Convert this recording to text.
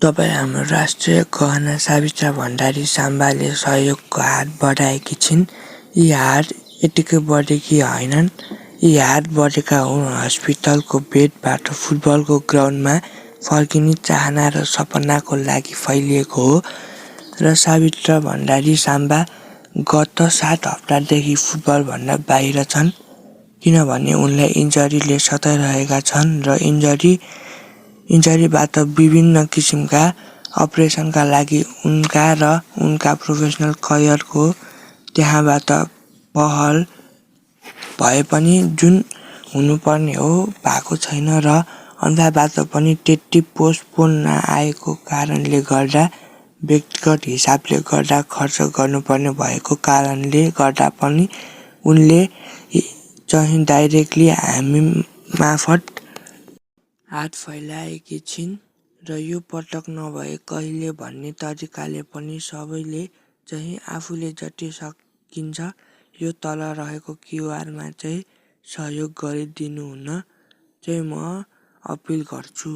तपाईँ हाम्रो राष्ट्रिय गहना सावित्रा भण्डारी साम्बाले सहयोगको हात बढाएकी छिन्। यी हात यतिकै बढेकी होइनन्। यी हात बढेका हुन् हस्पिटलको बेडबाट फुटबलको ग्राउन्डमा फर्किने चाहना र सपनाको लागि फैलिएको हो। र सावित्रा भण्डारी साम्बा गत 7 हप्तादेखि फुटबलभन्दा बाहिर छन्, किनभने उनलाई इन्जरीले सताइरहेका छन् र इन्जरीबाट विभिन्न किसिमका अपरेसनका लागि उनका र उनका प्रोफेसनल करियरको त्यहाँबाट पहल भए पनि जुन हुनुपर्ने हो भएको छैन र अन्त्यबाट पनि त्यति पोस्टपोन नआएको कारणले गर्दा व्यक्तिगत हिसाबले गर्दा खर्च गर्नुपर्ने भएको कारणले गर्दा पनि उनले चाहिँ डाइरेक्टली हामी मार्फत हात फैलाएकी छिन् र यो पटक नभए कहिले भन्ने तरिकाले पनि सबैले चाहिँ आफूले जति सकिन्छ यो तल रहेको क्युआरमा चाहिँ सहयोग गरिदिनुहुन चाहिँ म अपिल गर्छु।